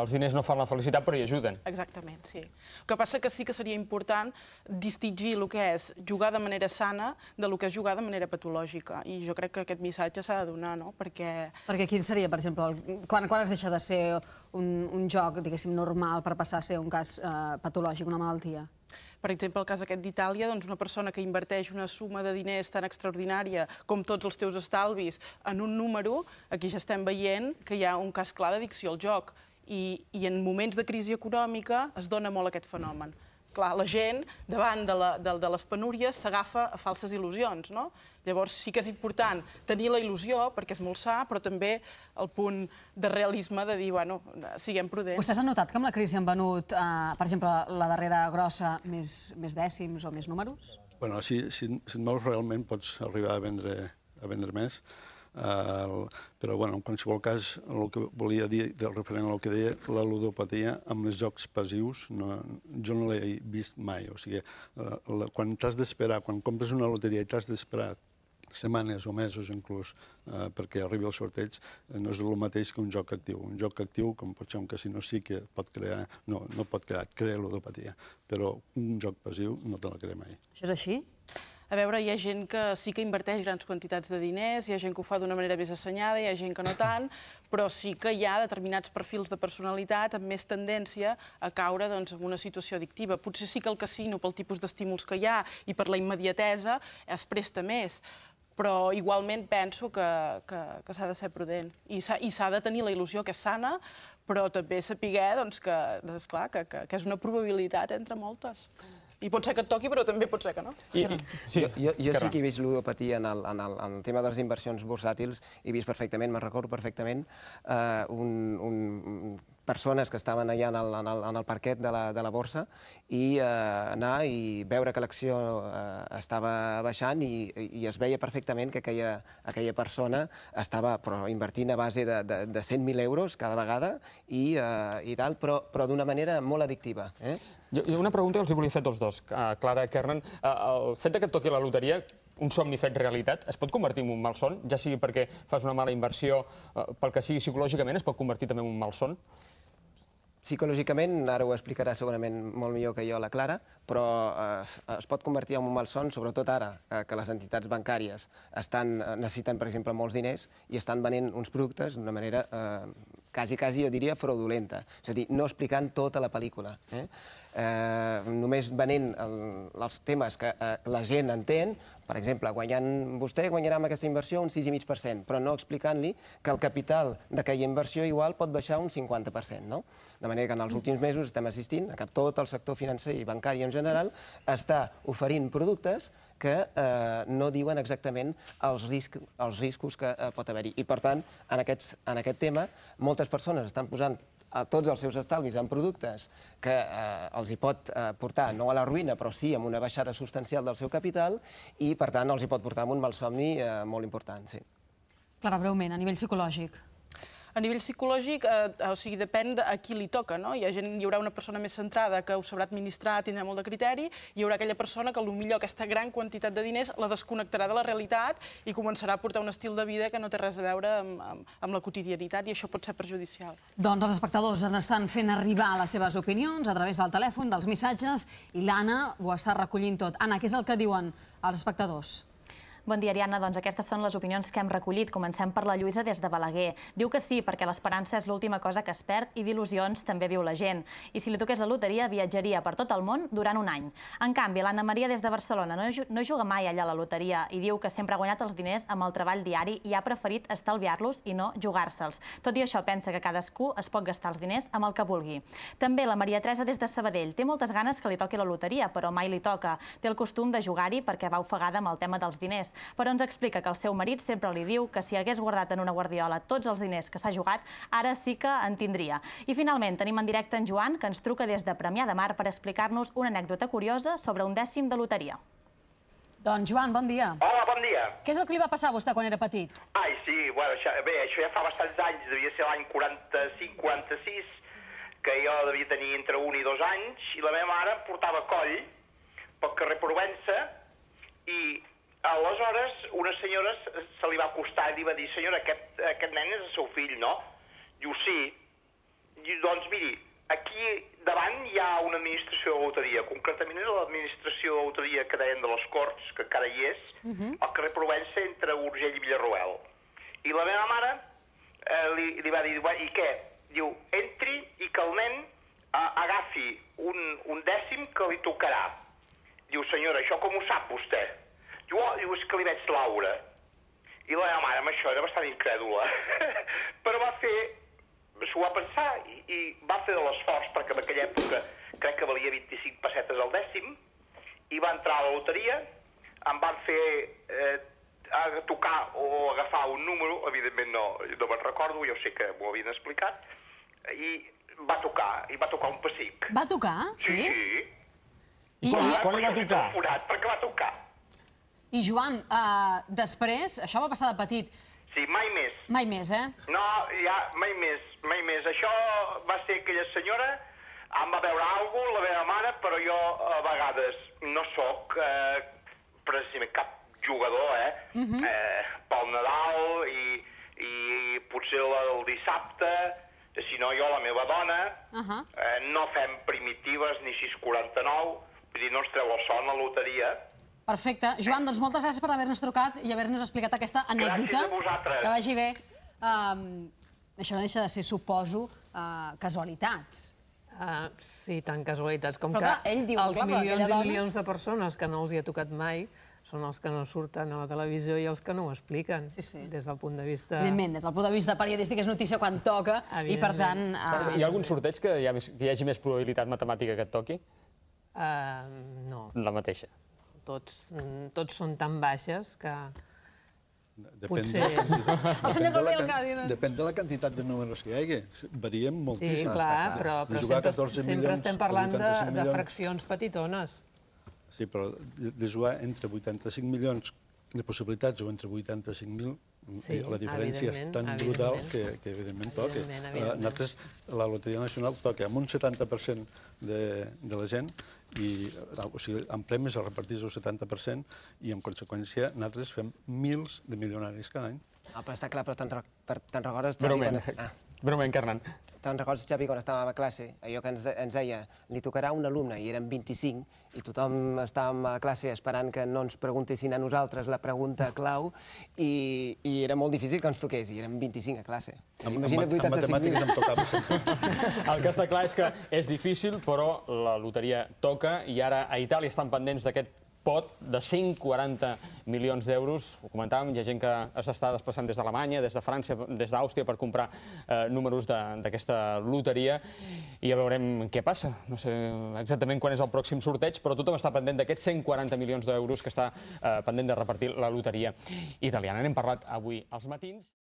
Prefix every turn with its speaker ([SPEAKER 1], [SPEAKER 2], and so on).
[SPEAKER 1] els diners no fan la felicitat, però hi ajuden.
[SPEAKER 2] Exactament, sí. El que passa que sí que seria important distingir el que és jugar de manera sana del que és jugar de manera patològica. I jo crec que aquest missatge s'ha de donar, no? Perquè
[SPEAKER 3] quin seria, per exemple, quan es deixa de ser un joc, diguéssim, normal per passar a ser un cas patològic, una malaltia?
[SPEAKER 2] Per exemple, el cas aquest d'Itàlia, una persona que inverteix una suma de diners tan extraordinària com tots els teus estalvis en un número, aquí ja estem veient que hi ha un cas clar d'addicció al joc. I en moments de crisi econòmica es dona molt aquest fenomen. Clar, la gent, davant de les penúries, s'agafa a falses il·lusions, no? Llavors sí que és important tenir la il·lusió, perquè és molt sa, però també el punt de realisme de dir, bueno, siguem prudents.
[SPEAKER 3] Vostès han notat que amb la crisi han venut, per exemple, la darrera grossa, més dècims o més números?
[SPEAKER 4] Bueno, si et mous realment pots arribar a vendre més. Però, en qualsevol cas, el que volia dir, referent al que deia, la ludopatia amb els jocs passius, jo no l'he vist mai. O sigui, quan t'has d'esperar, quan compres una loteria i t'has d'esperar setmanes o mesos inclús perquè arribi el sorteig, no és el mateix que un joc actiu. Un joc actiu, com pot ser un casino, sí que pot crear, no pot crear, crea ludopatia, però un joc passiu no te la crea mai.
[SPEAKER 3] Això és així?
[SPEAKER 2] A veure, hi ha gent que sí que inverteix grans quantitats de diners, hi ha gent que ho fa d'una manera més assenyada, hi ha gent que no tant, però sí que hi ha determinats perfils de personalitat amb més tendència a caure en una situació addictiva. Potser sí que el casino, pel tipus d'estímuls que hi ha i per la immediatesa, es presta més, però igualment penso que s'ha de ser prudent i s'ha de tenir la il·lusió que és sana, però també saber que és una probabilitat entre moltes. I pot ser que et toqui, però també pot ser que no.
[SPEAKER 5] Jo sí que he vist ludopatia en el tema de les inversions bursàtils, he vist perfectament, me'n recordo perfectament, persones que estaven allà en el parquet de la borsa i anar i veure que l'acció estava baixant i es veia perfectament que aquella persona estava invertint a base de 100.000 euros cada vegada i tal, però d'una manera molt addictiva.
[SPEAKER 1] Hi ha una pregunta que els volia fer a tots dos, Clara, Kernan. El fet que et toqui la loteria, un somni fet realitat, es pot convertir en un malson? Ja sigui perquè fas una mala inversió, pel que sigui psicològicament, es pot convertir també en un malson?
[SPEAKER 5] Psicològicament, ara ho explicarà segurament molt millor que jo la Clara, però es pot convertir en un malson, sobretot ara que les entitats bancàries necessiten, per exemple, molts diners i estan venent uns productes d'una manera quasi, jo diria, fraudulenta. És a dir, no explicant tota la pel·lícula. Només venent els temes que la gent entén. Per exemple, vostè guanyarà amb aquesta inversió un 6,5%, però no explicant-li que el capital d'aquella inversió igual pot baixar un 50%, no? De manera que en els últims mesos estem assistint que tot el sector financer i bancari en general està oferint productes que no diuen exactament els riscos que pot haver-hi. I, per tant, en aquest tema, moltes persones estan posant tots els seus estalvis en productes que els hi pot portar, no a la ruïna, però sí amb una baixada substancial del seu capital i, per tant, els hi pot portar a un malsomni molt important, sí.
[SPEAKER 3] Clara, breument, a nivell psicològic.
[SPEAKER 2] A nivell psicològic, o sigui, depèn a qui li toca, no? Hi haurà una persona més centrada que ho sabrà administrar, tindrà molt de criteri, hi haurà aquella persona que potser aquesta gran quantitat de diners la desconnectarà de la realitat i començarà a portar un estil de vida que no té res a veure amb la quotidianitat i això pot ser perjudicial.
[SPEAKER 3] Doncs els espectadors ens estan fent arribar les seves opinions a través del telèfon, dels missatges, i l'Anna ho està recollint tot. Anna, què és el que diuen els espectadors?
[SPEAKER 6] Bon dia, Ariadna. Doncs aquestes són les opinions que hem recollit. Comencem per la Lluïsa des de Balaguer. Diu que sí, perquè l'esperança és l'última cosa que es perd i d'il·lusions també viu la gent. I si li toqués la loteria, viatjaria per tot el món durant un any. En canvi, l'Anna Maria des de Barcelona no juga mai allà a la loteria i diu que sempre ha guanyat els diners amb el treball diari i ha preferit estalviar-los i no jugar-se'ls. Tot i això, pensa que cadascú es pot gastar els diners amb el que vulgui. També la Maria Teresa des de Sabadell. Té moltes ganes que li toqui la loteria, però mai li toca. Té el costum de jugar-hi perquè va ofegada amb el tema dels diners. Però ens explica que el seu marit sempre li diu que si hagués guardat en una guardiola tots els diners que s'ha jugat, ara sí que en tindria. I finalment tenim en directe en Joan, que ens truca des de Premià de Mar per explicar-nos una anècdota curiosa sobre un dècim de loteria.
[SPEAKER 3] Doncs Joan, bon dia.
[SPEAKER 7] Hola, bon dia.
[SPEAKER 3] Què és el que li va passar a vostè quan era petit?
[SPEAKER 7] Ai, sí, bueno, això ja fa bastants anys, devia ser l'any 45-46, que jo devia tenir entre 1 i 2 anys, i la meva mare em portava coll pel carrer Provença, i aleshores una senyora se li va acostar i li va dir: senyora, aquest nen és el seu fill, no? Diu, sí. Doncs miri, aquí davant hi ha una administració de loteria, concretament és l'administració de loteria que deien de les Corts, que encara hi és, al carrer Provença entre Urgell i Villarroel. I la meva mare li va dir, i què? Diu, entri i que el nen agafi un dècim que li tocarà. Diu, senyora, això com ho sap vostè? Diu, és que li veig l'aura. I la meva mare amb això era bastant incrèdula. Però s'ho va pensar i va fer de l'esforç, perquè en aquella època crec que valia 25 pessetes al dècim, i va entrar a la loteria, em van fer tocar o agafar un número, evidentment no me'n recordo, jo sé que m'ho havien explicat, i va tocar un pessic.
[SPEAKER 3] Va tocar?
[SPEAKER 7] Sí.
[SPEAKER 1] I quan li va tocar?
[SPEAKER 7] Perquè va tocar.
[SPEAKER 3] I Joan, després, això va passar de petit.
[SPEAKER 7] Sí, mai més.
[SPEAKER 3] Mai més, eh?
[SPEAKER 7] No, ja, mai més. Això va ser aquella senyora, em va veure alguna cosa, la meva mare, però jo a vegades no sóc precisament cap jugador, pel Nadal i potser el dissabte, si no jo, la meva dona, no fem primitives ni 649, vull dir, no ens treu el son a la loteria.
[SPEAKER 3] Perfecte. Joan, doncs moltes gràcies per haver-nos trucat i haver-nos explicat aquesta anècdota.
[SPEAKER 7] Gràcies a vosaltres.
[SPEAKER 3] Que vagi bé. Això no deixa de ser, suposo, casualitats.
[SPEAKER 8] Sí, tant casualitats com
[SPEAKER 3] Però
[SPEAKER 8] que
[SPEAKER 3] clar, ell diu,
[SPEAKER 8] els
[SPEAKER 3] clar, però
[SPEAKER 8] milions
[SPEAKER 3] aquella
[SPEAKER 8] i
[SPEAKER 3] dona-
[SPEAKER 8] milions de persones que no els hi ha tocat mai són els que no surten a la televisió i els que no ho expliquen.
[SPEAKER 3] Sí, sí.
[SPEAKER 8] Des del punt de vista...
[SPEAKER 3] Evidentment, des del punt de vista periodístic és notícia quan toca i, per tant...
[SPEAKER 1] Hi ha algun sorteig que hi hagi més probabilitat matemàtica que et toqui?
[SPEAKER 8] No,
[SPEAKER 1] La mateixa.
[SPEAKER 8] tots són tan baixes que... Potser.
[SPEAKER 3] El senyor Gabriel Cádiz.
[SPEAKER 4] Depèn de la quantitat de números que hi hagi. Varien
[SPEAKER 8] Sí,
[SPEAKER 4] moltíssim.
[SPEAKER 8] clar, però
[SPEAKER 4] De jugar a 14
[SPEAKER 8] sempre
[SPEAKER 4] milions
[SPEAKER 8] estem
[SPEAKER 4] o
[SPEAKER 8] parlant
[SPEAKER 4] 85
[SPEAKER 8] de
[SPEAKER 4] milions.
[SPEAKER 8] fraccions petitones.
[SPEAKER 4] Sí, però de jugar entre 85 milions de possibilitats o entre 85.000,
[SPEAKER 8] Sí,
[SPEAKER 4] la diferència és tan
[SPEAKER 8] evidentment,
[SPEAKER 4] brutal
[SPEAKER 8] evidentment.
[SPEAKER 4] que evidentment toca.
[SPEAKER 8] Evidentment.
[SPEAKER 4] Nosaltres, la Loteria Nacional toca amb un 70% de la gent, o sigui, amb premis es reparteix el 70% i, en conseqüència, nosaltres fem milers de milionaris cada any.
[SPEAKER 5] No, però està clar, però te'n recordes, Xavi,
[SPEAKER 1] Breument, breument, Carnan.
[SPEAKER 5] te'n recordes, Xavi, quan estàvem a classe, allò que ens deia, li tocarà un alumne, i eren 25, i tothom estàvem a classe esperant que no ens preguntessin a nosaltres la pregunta clau, i era molt difícil que ens toqués, i érem 25 a classe. Imagina't 85.000.
[SPEAKER 4] matemàtiques em tocava sempre.
[SPEAKER 1] El que està clar és que és difícil, però la loteria toca i ara a Itàlia estan pendents d'aquest pot de 140 milions d'euros. Ho comentàvem, hi ha gent que s'està desplaçant des d'Alemanya, des de França, des d'Àustria per comprar números d'aquesta loteria i ja veurem què passa. No sé exactament quan és el pròxim sorteig, però tothom està pendent d'aquests 140 milions d'euros que està pendent de repartir la loteria italiana. N'hem parlat avui als matins.